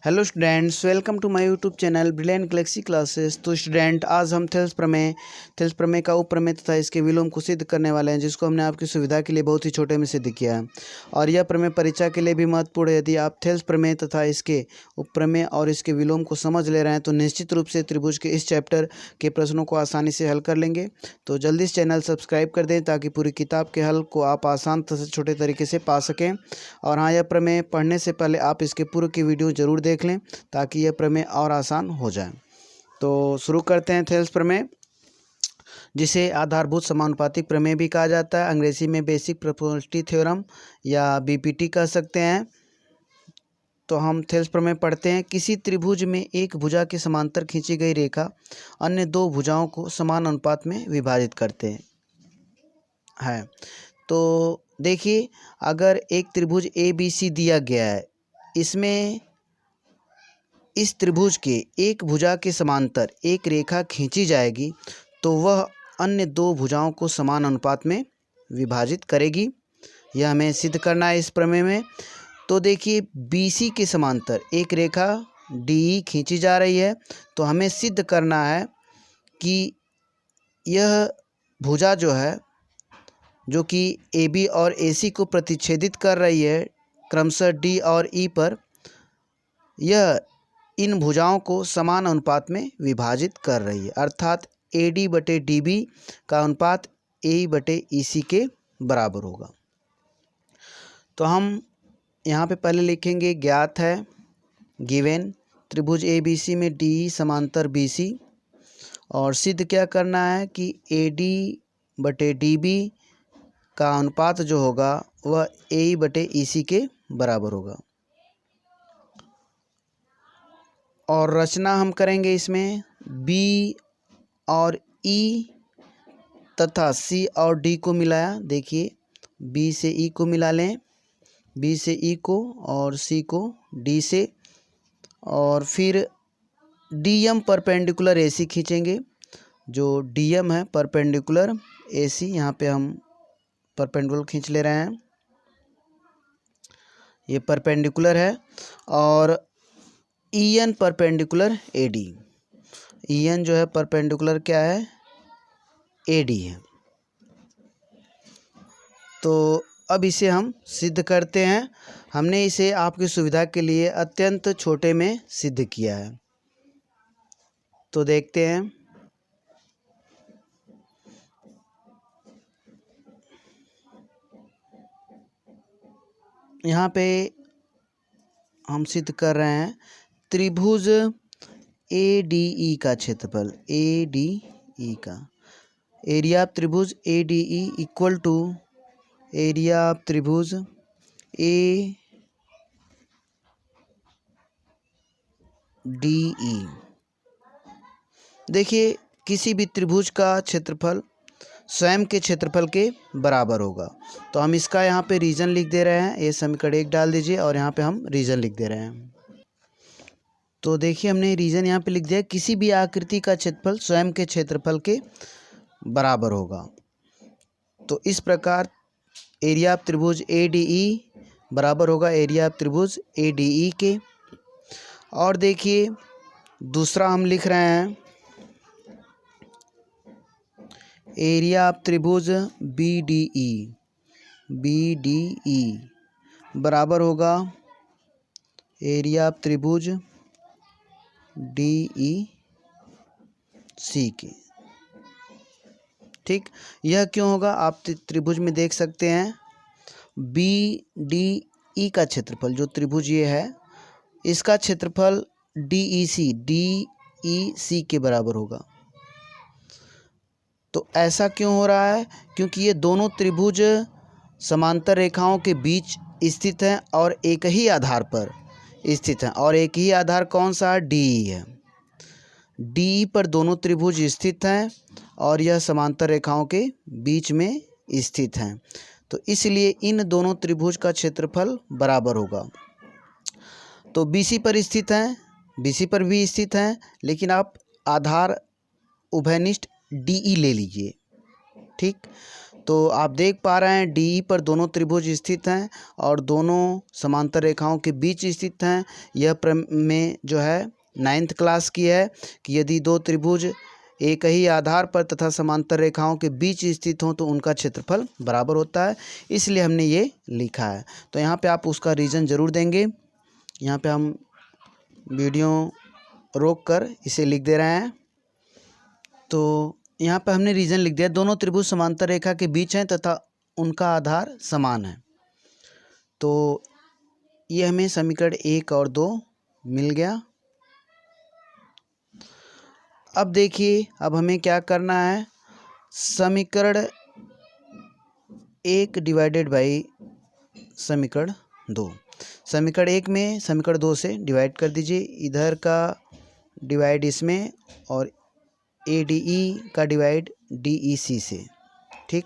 Hello students, welcome to my YouTube channel brilliant galaxy classes. तो student, आज हम Thales प्रमेय का उपप्रमेय तथा इसके विलोम को सिद्ध करने वाले हैं, जिसको हमने आपकी सुविधा के लिए बहुत ही छोटे में सिद्ध किया है। और यह प्रमेय परीक्षा के लिए भी महत्वपूर्ण है। यदि आप थेल्स प्रमेय तथा इसके उपप्रमेय और इसके विलोम को समझ ले रहे हैं तो निश्चित रूप से त्रिभुज के इस चैप्टर के प्रश्नों को आसानी से हल कर लेंगे। तो जल्दी से चैनल सब्सक्राइब कर दें ताकि पूरी किताब के हल को आप आसान तथा छोटे तरीके से पा सकें। और हाँ, यह प्रमेय पढ़ने से पहले आप इसके पूर्व की वीडियो जरूर देख लें ताकि यह प्रमेय और आसान हो जाए। तो शुरू करते हैं थेल्स प्रमेय, जिसे आधारभूत समानुपातिक प्रमेय भी कहा जाता है। अंग्रेजी में बेसिक प्रोपोर्शनलिटी थ्योरम या बीपीटी कह सकते हैं। तो हम थेल्स प्रमेय पढ़ते हैं। किसी त्रिभुज में एक भुजा के समांतर खींची गई रेखा अन्य दो भुजाओं को समान अनुपात में विभाजित करते हैं। तो देखिए, अगर एक त्रिभुज ए बी सी दिया गया है, इसमें इस त्रिभुज के एक भुजा के समांतर एक रेखा खींची जाएगी तो वह अन्य दो भुजाओं को समान अनुपात में विभाजित करेगी। यह हमें सिद्ध करना है इस प्रमेय में। तो देखिए, BC के समांतर एक रेखा DE खींची जा रही है, तो हमें सिद्ध करना है कि यह भुजा जो है, जो कि AB और AC को प्रतिच्छेदित कर रही है क्रमशः D और E पर, यह इन भुजाओं को समान अनुपात में विभाजित कर रही है। अर्थात AD बटे DB का अनुपात AE बटे EC के बराबर होगा। तो हम यहाँ पे पहले लिखेंगे, ज्ञात है, गिवन, त्रिभुज ABC में DE समांतर BC, और सिद्ध क्या करना है कि AD बटे DB का अनुपात जो होगा वह AE बटे EC के बराबर होगा। और रचना हम करेंगे इसमें B और E तथा C और D को मिलाया। देखिए, B से E को मिला लें, B से E को, और C को D से, और फिर DM परपेंडिकुलर AC खींचेंगे। जो DM है परपेंडिकुलर AC, यहाँ पे हम परपेंडिकुलर खींच ले रहे हैं, ये परपेंडिकुलर है। और EN परपेंडिकुलर AD, EN जो है परपेंडिकुलर क्या है, AD है। तो अब इसे हम सिद्ध करते हैं। हमने इसे आपकी सुविधा के लिए अत्यंत छोटे में सिद्ध किया है। तो देखते हैं। यहाँ पे हम सिद्ध कर रहे हैं त्रिभुज ADE का क्षेत्रफल, ADE का एरिया ऑफ त्रिभुज ADE equal to area of त्रिभुज ADE। देखिए, किसी भी त्रिभुज का क्षेत्रफल स्वयं के क्षेत्रफल के बराबर होगा। तो हम इसका यहाँ पे रीजन लिख दे रहे हैं, ये समीकरण 1 डाल दीजिए और यहाँ पे हम रीजन लिख दे रहे हैं। तो देखिए, हमने रीजन यहाँ पे लिख दिया, किसी भी आकृति का क्षेत्रफल स्वयं के क्षेत्रफल के बराबर होगा। तो इस प्रकार एरिया ऑफ त्रिभुज ADE बराबर होगा एरिया ऑफ त्रिभुज ADE के। और देखिए, दूसरा हम लिख रहे हैं, एरिया ऑफ त्रिभुज BDE बराबर होगा एरिया ऑफ त्रिभुज DEC के। ठीक, यह क्यों होगा, आप त्रिभुज में देख सकते हैं BDE का क्षेत्रफल, जो त्रिभुज ये है, इसका क्षेत्रफल DEC के बराबर होगा। तो ऐसा क्यों हो रहा है, क्योंकि ये दोनों त्रिभुज समांतर रेखाओं के बीच स्थित हैं और एक ही आधार पर स्थित हैं। और एक ही आधार कौन सा है, DE है। DE पर दोनों त्रिभुज स्थित हैं और यह समांतर रेखाओं के बीच में स्थित हैं। तो इसलिए इन दोनों त्रिभुज का क्षेत्रफल बराबर होगा। तो BC पर स्थित हैं, BC पर भी स्थित हैं, लेकिन आप आधार उभयनिष्ठ DE ले लीजिए। ठीक, तो आप देख पा रहे हैं डी पर दोनों त्रिभुज स्थित हैं और दोनों समांतर रेखाओं के बीच स्थित हैं। यह प्रमेय जो है 9th क्लास की है कि यदि दो त्रिभुज एक ही आधार पर तथा समांतर रेखाओं के बीच स्थित हों तो उनका क्षेत्रफल बराबर होता है, इसलिए हमने ये लिखा है। तो यहाँ पे आप उसका रीज़न ज़रूर देंगे। यहाँ पे हम वीडियो रोक कर इसे लिख दे रहे हैं। तो यहाँ पे हमने रीज़न लिख दिया, दोनों त्रिभुज समांतर रेखा के बीच हैं तथा उनका आधार समान है। तो ये हमें समीकरण 1 और 2 मिल गया। अब देखिए, अब हमें क्या करना है, समीकरण 1 डिवाइडेड बाई समीकरण 2। समीकरण 1 में समीकरण 2 से डिवाइड कर दीजिए, इधर का डिवाइड इसमें और ADE का डिवाइड DEC से। ठीक,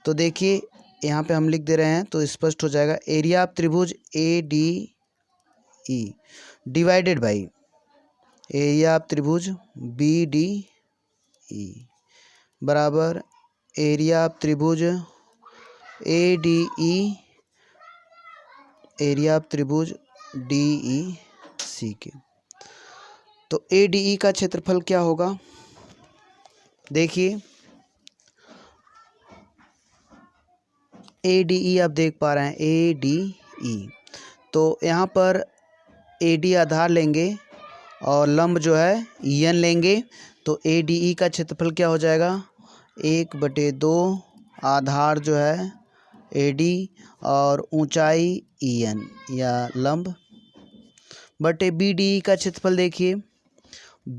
तो देखिए यहाँ पे हम लिख दे रहे हैं तो स्पष्ट हो जाएगा। एरिया ऑफ त्रिभुज ADE divided by area of त्रिभुज BDE बराबर एरिया ऑफ त्रिभुज ADE एरिया ऑफ त्रिभुज DEC के। तो ADE का क्षेत्रफल क्या होगा, देखिए ADE आप देख पा रहे हैं ADE, तो यहाँ पर AD आधार लेंगे और लंब जो है EN लेंगे, तो ADE का क्षेत्रफल क्या हो जाएगा, 1/2 आधार जो है AD और ऊंचाई EN या लंब बटे BDE का क्षेत्रफल। देखिए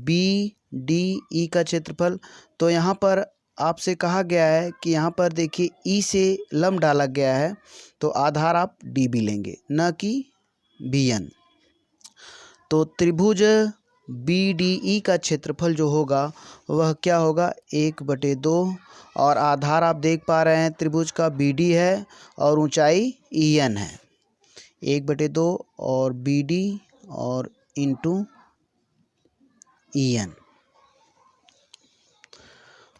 BDE का क्षेत्रफल, तो यहाँ पर आपसे कहा गया है कि यहाँ पर देखिए E से लंब डाला गया है तो आधार आप DB लेंगे न कि BN। तो त्रिभुज BDE का क्षेत्रफल जो होगा वह क्या होगा, 1/2 और आधार आप देख पा रहे हैं त्रिभुज का BD है और ऊंचाई EN है, 1/2 और BD और इंटू EN।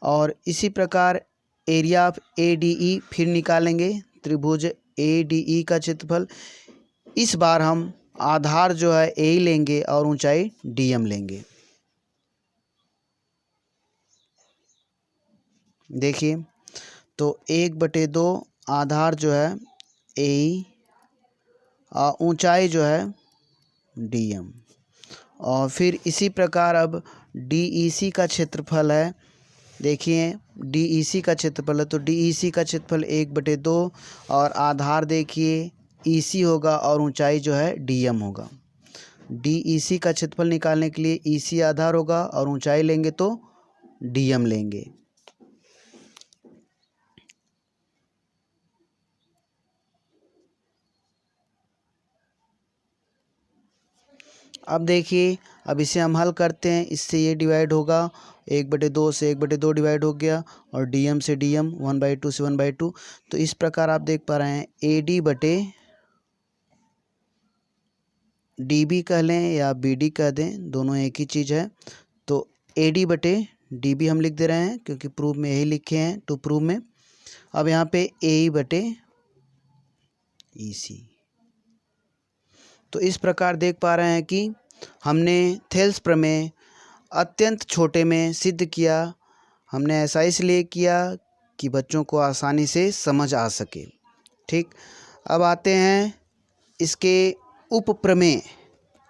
और इसी प्रकार एरिया ऑफ ADE फिर निकालेंगे, त्रिभुज ADE का क्षेत्रफल। इस बार हम आधार जो है AE लेंगे और ऊंचाई DM लेंगे। देखिए तो 1/2 आधार जो है AE और ऊंचाई जो है DM। और फिर इसी प्रकार अब DEC का क्षेत्रफल है, देखिए DEC का क्षेत्रफल है तो DEC का क्षेत्रफल 1/2 और आधार देखिए EC होगा और ऊंचाई जो है DM होगा। DEC का क्षेत्रफल निकालने के लिए EC आधार होगा और ऊंचाई लेंगे तो DM लेंगे। अब देखिए, अब इसे हम हल करते हैं, इससे ये डिवाइड होगा, 1/2 से 1/2 डिवाइड हो गया और DM से DM 1/2 से 1/2। तो इस प्रकार आप देख पा रहे हैं AD बटे DB कह लें या BD कह दें, दोनों एक ही चीज़ है। तो AD बटे DB हम लिख दे रहे हैं क्योंकि प्रूफ में यही लिखे हैं, टू प्रूफ में। अब यहाँ पे AE बटे EC। तो इस प्रकार देख पा रहे हैं कि हमने थेल्स प्रमेय अत्यंत छोटे में सिद्ध किया। हमने ऐसा इसलिए किया कि बच्चों को आसानी से समझ आ सके। ठीक, अब आते हैं इसके उप प्रमेय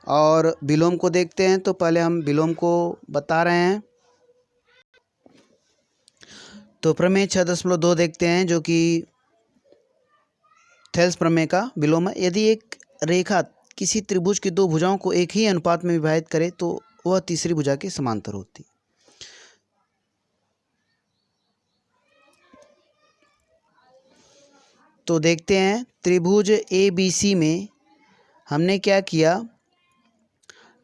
और विलोम को देखते हैं। तो पहले हम विलोम को बता रहे हैं। तो प्रमेय 6.2 देखते हैं जो कि थेल्स प्रमेय का विलोम है। यदि एक रेखा किसी त्रिभुज की दो भुजाओं को एक ही अनुपात में विभाजित करे तो वह तीसरी भुजा के समांतर होती। तो देखते हैं त्रिभुज ABC में हमने क्या किया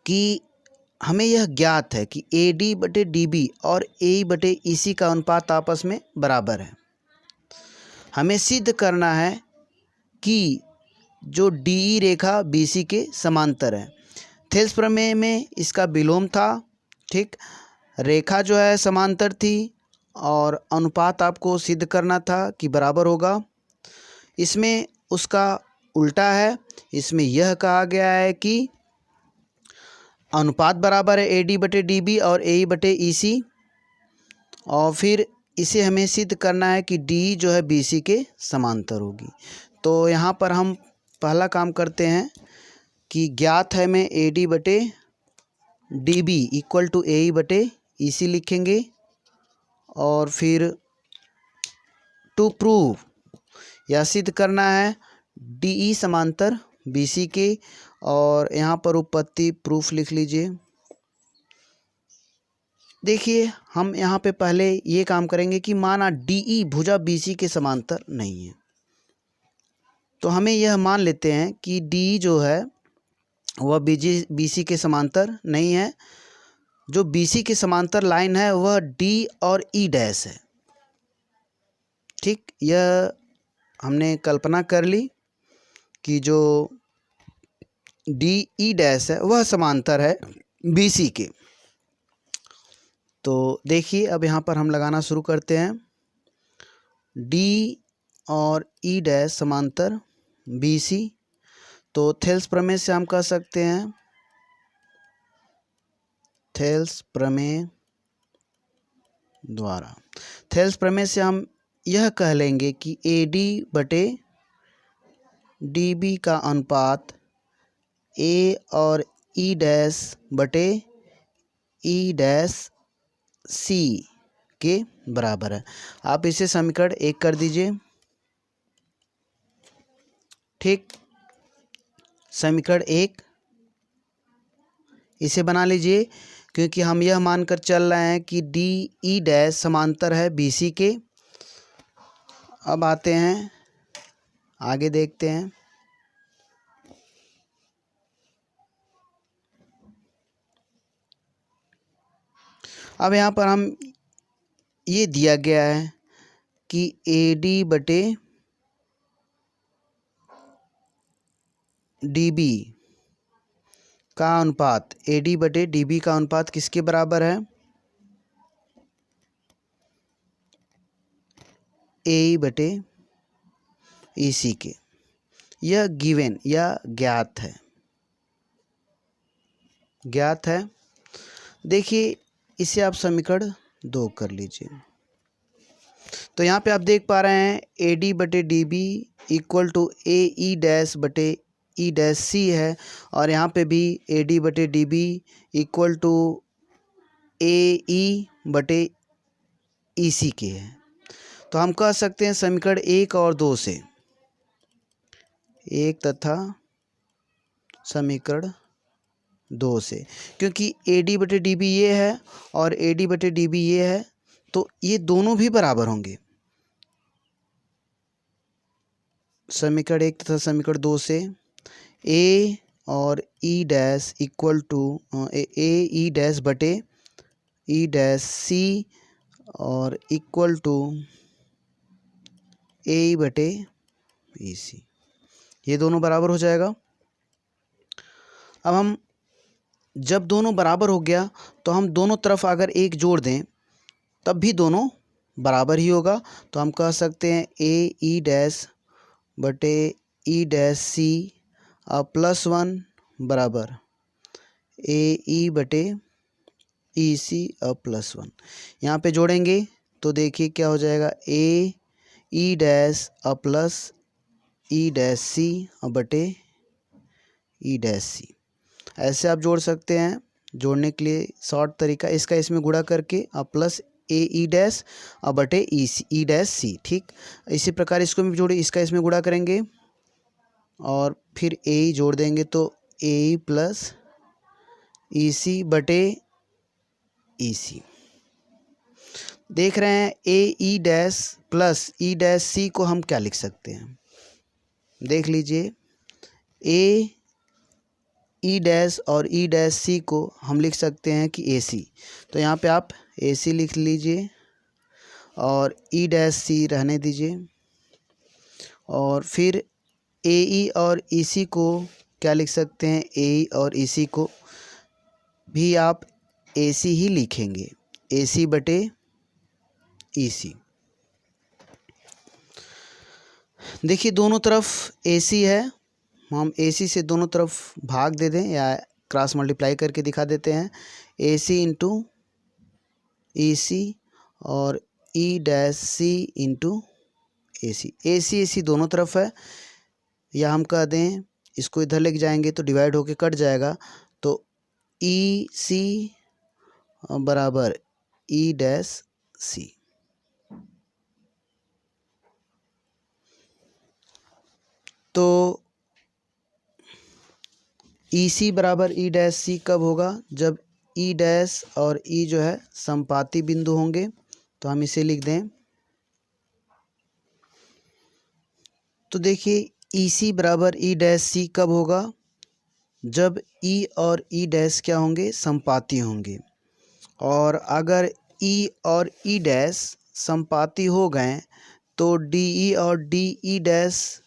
कि हमें यह ज्ञात है कि AD बटे DB और AE बटे EC का अनुपात आपस में बराबर है। हमें सिद्ध करना है कि जो DE रेखा BC के समांतर है। थेल्स प्रमेय में इसका विलोम था। ठीक, रेखा जो है समांतर थी और अनुपात आपको सिद्ध करना था कि बराबर होगा। इसमें उसका उल्टा है, इसमें यह कहा गया है कि अनुपात बराबर है AD बटे DB और AE बटे EC, और फिर इसे हमें सिद्ध करना है कि D जो है BC के समांतर होगी। तो यहाँ पर हम पहला काम करते हैं कि ज्ञात है में AD बटे DB इक्वल टू AE बटे EC लिखेंगे, और फिर टू प्रूव या सिद्ध करना है DE समांतर BC के, और यहाँ पर उत्पत्ति प्रूफ लिख लीजिए। देखिए हम यहाँ पे पहले ये काम करेंगे कि माना DE भुजा BC के समांतर नहीं है, तो हमें यह मान लेते हैं कि DE जो है वह BC के समांतर नहीं है। जो BC के समांतर लाइन है वह D और E डैश है। ठीक, यह हमने कल्पना कर ली कि जो DE डैश है वह समांतर है BC के। तो देखिए अब यहाँ पर हम लगाना शुरू करते हैं। D और E डैश समांतर BC, तो थेल्स प्रमेय से हम कह सकते हैं, थेल्स प्रमेय द्वारा, थेल्स प्रमेय से हम यह कह लेंगे कि AD बटे DB का अनुपात A और E डैश बटे E डैश C के बराबर है। आप इसे समीकरण 1 कर दीजिए। ठीक, समीकरण 1 इसे बना लीजिए, क्योंकि हम यह मानकर चल रहे हैं कि DE डैश समांतर है BC के। अब आते हैं आगे, देखते हैं। अब यहाँ पर हम ये दिया गया है कि AD बटे DB का अनुपात, AD बटे DB का अनुपात किसके बराबर है? AE बटे EC के। यह गिवन या ज्ञात है, ज्ञात है। देखिए इसे आप समीकरण 2 कर लीजिए। तो यहाँ पे आप देख पा रहे हैं AD बटे DB equal to AE dash बटे E डैश C है, और यहाँ पे भी AD बटे DB इक्वल टू AE बटे EC के है। तो हम कह सकते हैं समीकरण 1 और 2 से, 1 तथा समीकरण 2 से, क्योंकि AD बटे DB ये है और AD बटे DB ये है, तो ये दोनों भी बराबर होंगे। समीकरण 1 तथा समीकरण 2 से A और E dash equal to AE dash बटे E डैश C और इक्वल टू AE बटे EC, ये दोनों बराबर हो जाएगा। अब हम जब दोनों बराबर हो गया तो हम दोनों तरफ अगर 1 जोड़ दें तब भी दोनों बराबर ही होगा। तो हम कह सकते हैं AE डैश बटे E डैश C प्लस 1 बराबर AE बटे EC प्लस 1। यहाँ पे जोड़ेंगे तो देखिए क्या हो जाएगा, AE dash plus E dash C बटे E डैश C। ऐसे आप जोड़ सकते हैं। जोड़ने के लिए शॉर्ट तरीका इसका, इसमें गुणा करके प्लस AE डैश बटे E डैश C। ठीक, इसी प्रकार इसको भी जोड़े, इसका इसमें गुणा करेंगे और फिर AE जोड़ देंगे तो AE प्लस EC बटे EC। देख रहे हैं AE dash plus E dash C को हम क्या लिख सकते हैं, देख लीजिए। AE डैश और E डैश C को हम लिख सकते हैं कि AC। तो यहाँ पे आप AC लिख लीजिए और E डैश C रहने दीजिए, और फिर AE और EC को क्या लिख सकते हैं, AE और EC को भी आप AC ही लिखेंगे, AC बटे EC। देखिए दोनों तरफ AC है, हम AC से दोनों तरफ भाग दे दें या क्रॉस मल्टीप्लाई करके दिखा देते हैं। AC इंटू EC और E-C इंटू AC दोनों तरफ है, या हम कह दें इसको इधर लेके जाएंगे तो डिवाइड होके कट जाएगा, तो EC बराबर E-C। तो EC बराबर E-C कब होगा? जब E' और E जो है समपाती बिंदु होंगे। तो हम इसे लिख दें। तो देखिए EC बराबर E' कब होगा? जब E और E' क्या होंगे? समपाती होंगे। और अगर E और E' समपाती हो गए तो DE और DE'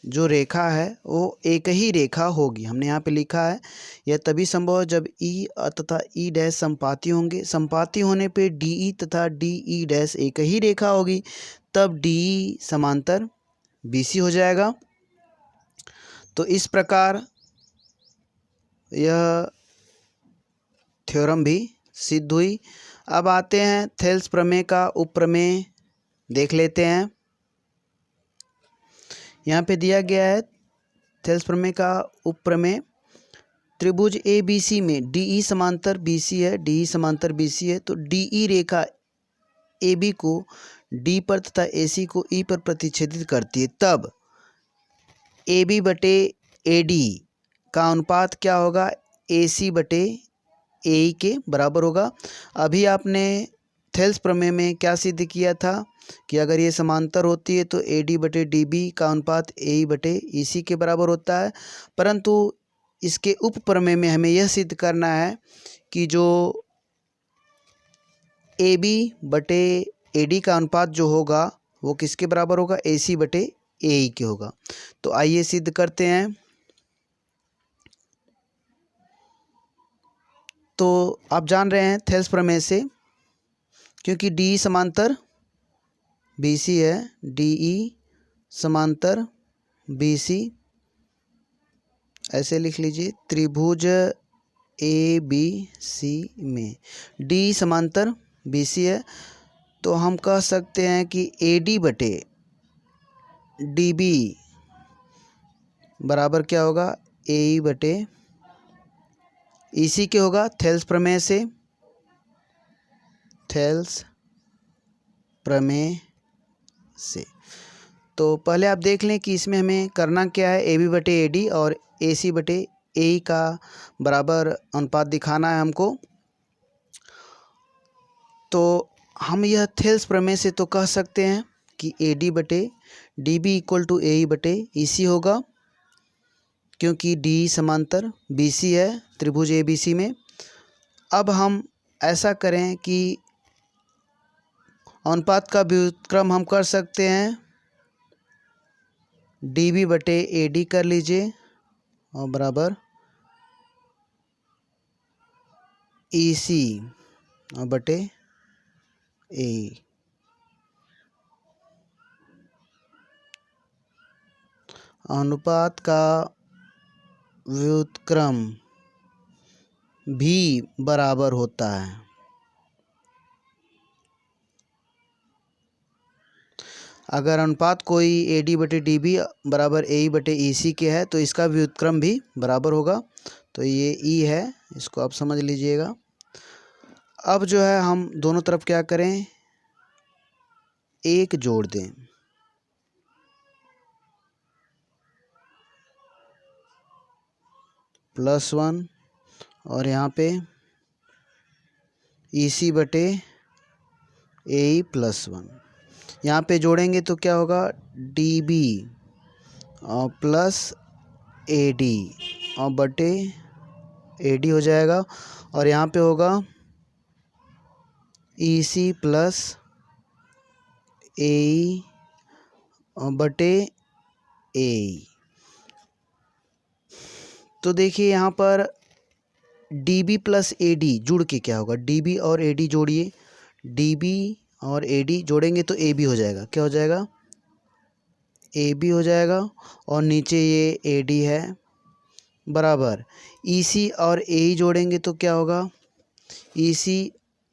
जो रेखा है वो एक ही रेखा होगी। हमने यहाँ पे लिखा है यह तभी संभव है जब E तथा E' समपाती होंगे। समपाती होने पे DE तथा DE' एक ही रेखा होगी, तब DE समांतर BC हो जाएगा। तो इस प्रकार यह थ्योरम भी सिद्ध हुई। अब आते हैं थेल्स प्रमेय का उपप्रमेय देख लेते हैं। यहाँ पे दिया गया है थेल्स प्रमेय का उपप्रमेय। त्रिभुज ABC में DE समांतर BC है, DE समांतर BC है, तो DE रेखा AB को D पर तथा AC को E पर प्रतिच्छेदित करती है। तब AB बटे AD का अनुपात क्या होगा? AC बटे AE के बराबर होगा। अभी आपने थेल्स प्रमेय में क्या सिद्ध किया था कि अगर ये समांतर होती है तो AD बटे DB का अनुपात AE बटे EC के बराबर होता है। परंतु इसके उप प्रमेय में हमें यह सिद्ध करना है कि जो AB बटे AD का अनुपात जो होगा वो किसके बराबर होगा? AC बटे AE के होगा। तो आइए सिद्ध करते हैं। तो आप जान रहे हैं थेल्स प्रमेय से, क्योंकि DE समांतर BC है, DE समांतर BC ऐसे लिख लीजिए। त्रिभुज ABC में DE समांतर BC है, तो हम कह सकते हैं कि AD बटे DB बराबर क्या होगा? AE बटे EC के होगा थेल्स प्रमेय से। थेल्स प्रमेय से तो पहले आप देख लें कि इसमें हमें करना क्या है। AB बटे AD और AC बटे AE का बराबर अनुपात दिखाना है हमको। तो हम यह थेल्स प्रमेय से तो कह सकते हैं कि AD बटे DB इक्वल टू AE बटे EC होगा, क्योंकि DE समांतर BC है त्रिभुज ABC में। अब हम ऐसा करें कि अनुपात का व्युत्क्रम हम कर सकते हैं। DB बटे AD कर लीजिए और बराबर EC और बटे AE। अनुपात का व्युत्क्रम भी बराबर होता है। अगर अनुपात कोई AD बटे DB बराबर AE बटे EC के है तो इसका व्युत्क्रम भी बराबर होगा। तो ये E है, इसको आप समझ लीजिएगा। अब जो है हम दोनों तरफ क्या करें? एक जोड़ दें। +1 और यहाँ पे EC बटे AE +1। यहाँ पे जोड़ेंगे तो क्या होगा? DB और प्लस AD और बटे AD हो जाएगा, और यहाँ पे होगा EC प्लस AE और बटे AE। तो देखिए यहाँ पर DB प्लस AD जुड़ के क्या होगा? DB और AD जोड़िए, DB और AD जोड़ेंगे तो AB हो जाएगा। क्या हो जाएगा? AB हो जाएगा। और नीचे ये AD है बराबर EC और AE जोड़ेंगे तो क्या होगा? EC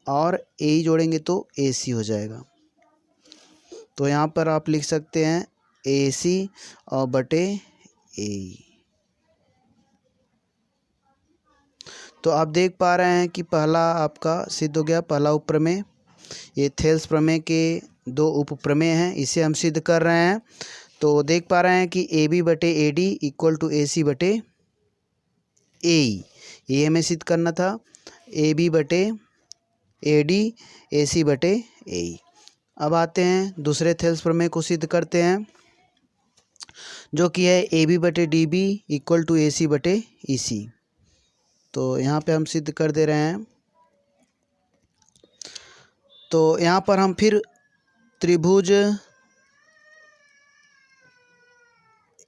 और AE जोड़ेंगे तो AC हो जाएगा। तो यहाँ पर आप लिख सकते हैं AC और बटे AE। तो आप देख पा रहे हैं कि पहला आपका सिद्ध हो गया, पहला उपप्रमेय। ये थेल्स प्रमेय के 2 उपप्रमेय हैं, इसे हम सिद्ध कर रहे हैं। तो देख पा रहे हैं कि AB बटे AD इक्वल टू AC बटे AE, ये हमें सिद्ध करना था। AB बटे AD AC बटे AE। अब आते हैं दूसरे थेल्स प्रमेय को सिद्ध करते हैं, जो कि है AB बटे DB इक्वल टू AC बटे EC। तो यहाँ पे हम सिद्ध कर दे रहे हैं। तो यहाँ पर हम फिर त्रिभुज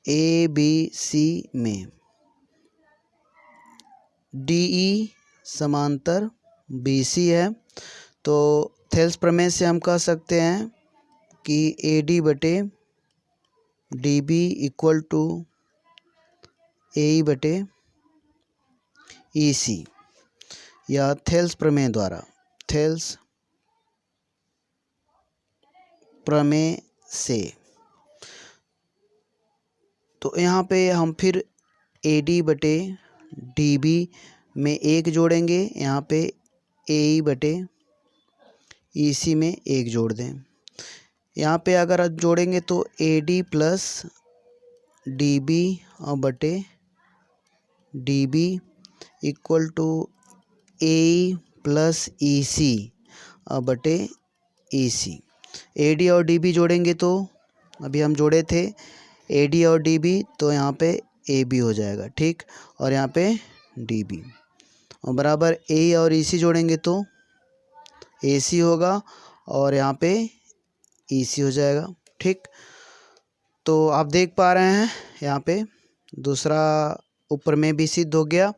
ABC में DE समांतर BC है। तो थेल्स प्रमेय से हम कह सकते हैं कि AD बटे DB इक्वल टू AE बटे EC, या थेल्स प्रमेय द्वारा, थेल्स प्रमेय से। तो यहाँ पे हम फिर AD बटे DB में 1 जोड़ेंगे, यहाँ पे AE बटे EC में 1 जोड़ दें। यहाँ पे अगर आप जोड़ेंगे तो AD प्लस DB और बटे DB equal to AE plus EC और बटे EC। AD और DB जोड़ेंगे तो अभी हम जोड़े थे AD और DB, तो यहाँ पे AB हो जाएगा, ठीक, और यहाँ पे DB और बराबर AE और EC जोड़ेंगे तो AC होगा और यहाँ पे EC हो जाएगा, ठीक। तो आप देख पा रहे हैं यहाँ पे दूसरा उपप्रमेय भी सिद्ध हो गया।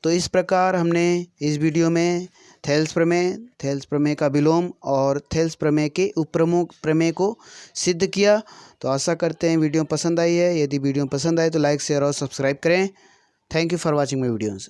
तो इस प्रकार हमने इस वीडियो में थेल्स प्रमेय का विलोम और थेल्स प्रमेय के उपप्रमुख प्रमेय को सिद्ध किया। तो आशा करते हैं वीडियो पसंद आई है। यदि वीडियो पसंद आए तो लाइक, शेयर और सब्सक्राइब करें। Thank you for watching my videos.